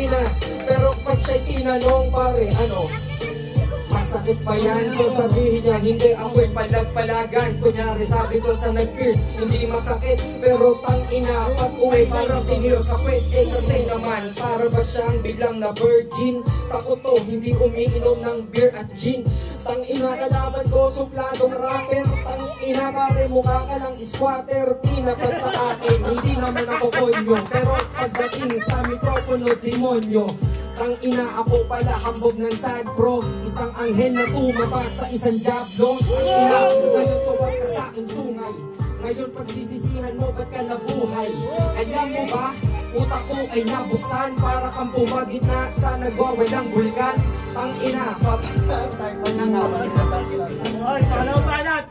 ina. Pero pag siya'y tinanong pare, ano? Masakit pa yan, so sabihin niya hindi ako'y palag-palagan. Kunyari sabi ko sa nag-pierce, hindi masakit. Pero tang-ina, pag-uwi parang tiniro sa kwet. Eh kasi naman, para ba siyang biglang na virgin? Takot to, hindi umiinom ng beer at gin. Tang-ina, kalaban ko, supladong rapper. Tang-ina, pare mukha ka lang squatter. Tinapat sa akin, hindi naman ako konyo. Pero pagdating sa mikropono, demonyo. Tang-ina, ako pala hambog ng sad bro. Isang anghel na tumapat sa isang diablo. Tang-ina, ngayon sumag ka sa aking sungay. Ngayon pagsisisihan mo, ba't ka nabuhay? Alam mo ba, utak ko ay nabuksan para kang pumagitna sa nagwawalang bulkan. Tang-ina, papasan tayo na nga. Oy, palambanan!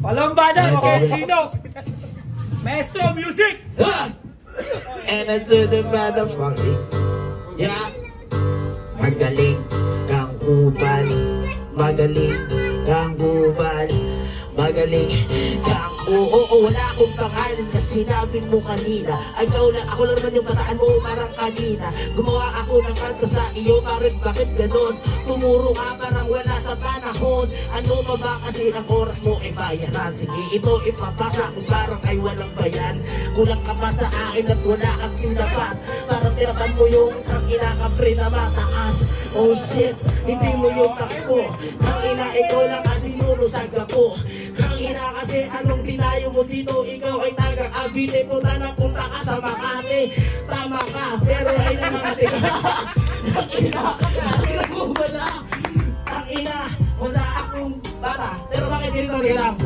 Palambanan, okay, Chino! Maestro, music! And I do the motherfucking yeah. Magaling kang ubal, magaling kang ubal, magaling kang oo, wala akong pangalan na sinabi mo kanina. Ikaw lang, ako lang naman yung bataan mo parang kanina. Gumawa ako ng kanta sa iyo, parang bakit ganon? Tumuro ka parang wala sa panahon. Ano pa ba kasi ang oras mo ay bayaran? Sige, ito ipapasa kung parang ay walang bayan. Kulang ka pa sa akin at wala kang tinapat. Parang tirapan mo yung ang inakapre na mataas. Oh shit, hindi mo yung takbo. Ang ina, ikaw lang kasi nulusag ako. Ang ina kasi anong dinayo mo dito? Ikaw ay taga-Cavite, punta na punta ka sa Makati. Tama ka, pero ay namangati ka. Ang ina ko wala. Ang ina, wala akong bata. Pero bakit dito rin lang?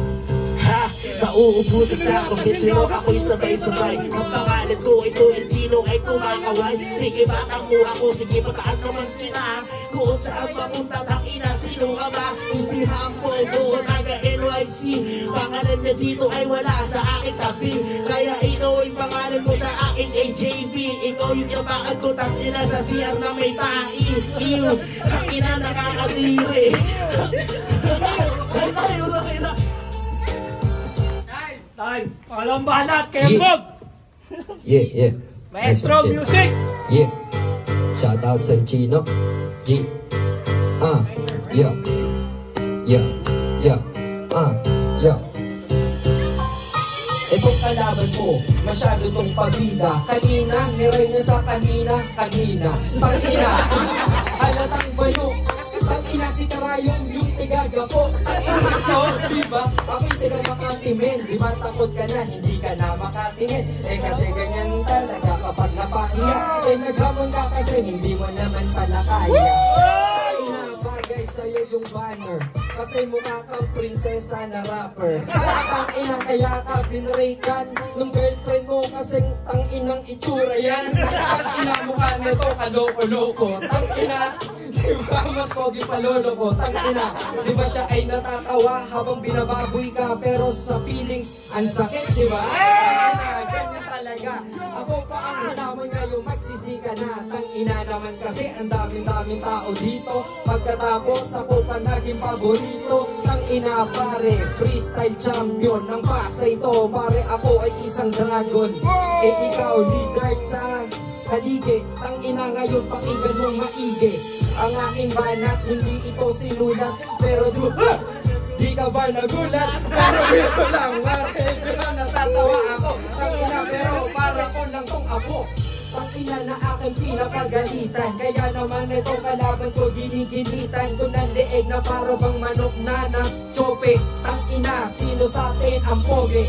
Ha? Nauubusan na akong bitiro, ako'y sabay-sabay. Ang pangalan ko, ito El Chino ay kumakaway. Sige batang mo ako, sige bataan naman kita. Kung saan papunta ng ina, sino ka ba? Isihan ko, buo taga NYC. Pangalan niya dito ay wala sa aking tabi. Kaya ikaw ay pangalan mo sa aking AJB. Ikaw yung yabakan ko, tangina sa CR na may tahi. Iyo, ang ina nakakadiri. Time! Palambanat, Kembog! Yeah. Maestro, music! Yeah. Shout out sa Chino. G. Yeah. Itong kalaban ko, masyado tong pabida. Kanina, niray niya sa kanina. Tangina, halatang bayo. Tangina si Karayong, yung tigaga po. Tangina so, diba? Ako'y tiga Makati men. Diba takot ka na, hindi ka na makatingin. Eh kasi ganyan talaga kapag napahiya. Eh naghamon ka kasi hindi mo naman pala kaya. Tangina, bagay sa'yo yung banner. Kasi mukha kang prinsesa na rapper. Tangina, kaya ka binraykan nung girlfriend mo kasing tanginang itsura yan. Tangina, mukha na to kaloko-loko. Tangina, diba mas pogi pa lolo ko? Tangina, diba siya ay natatawa habang binababoy ka? Pero sa feelings, ang sakit, diba? Tangina, ganyan talaga. Ako pa ang hinaman ngayon, magsisika na. Tangina naman kasi ang daming tao dito. Pagkatapos ako pa naging paborito. Tangina pare, freestyle champion ng Pasay to. Pare ako ay isang dragon. Eh ikaw, lizard sa kalige. Tangina ngayon, pakinggan mong maigi. Ang aking banat, hindi ito sinulat. Pero di ka ba nagulat? Pero ito lang, pero natatawa ako. Tangina, pero para ko lang tong apo. Tangina na aking pinapagalitan. Kaya naman itong kalaban ko ginigilitan. Kung nanliig na para bang manok na chope. Tangina, sino sa atin ang pogi?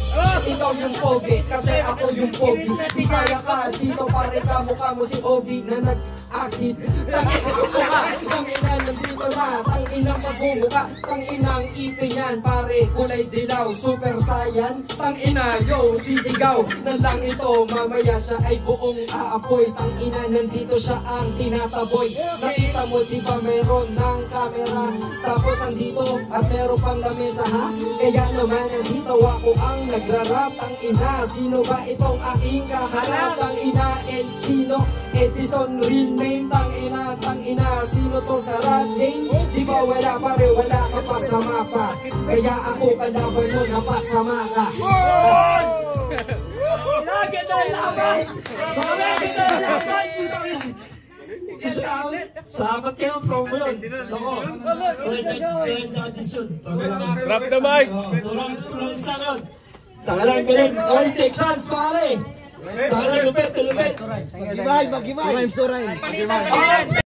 Ikaw yung pogi, kasi ako yung pogi. Bisaya ka, dito pare ka, mukha mo si Ogi na nag-acid. Tangina mukha, tangina nandito na. Tangina magmumukha, tangina ang ipin yan. Pare, kulay dilaw, super saiyan. Tangina, yo, sisigaw. Nandang ito, mamaya siya ay buong aapoy. Tangina, nandito siya ang tinataboy. Nakita mo, diba meron ng camera? Tapos andito, at meron pang lamesa ha? Kaya naman nandito ako ang nagrarap. Tangina, sino ba itong aking kaharap? Tangina, El Chino, Edison, real name. Tangina, sino to sa rap game? Diba wala pare, wala ka pa sa mapa. Kaya ako kalaban mo, napasama ka. Lagi na laban! Lagi na laban! Salamat kayo, promo yun. Ako. Join judges yun. Drop the mic. Turang lang yun. Tangalang galing. All check chance, pare. Tangalang lupit. Mag-gimay. Palitan.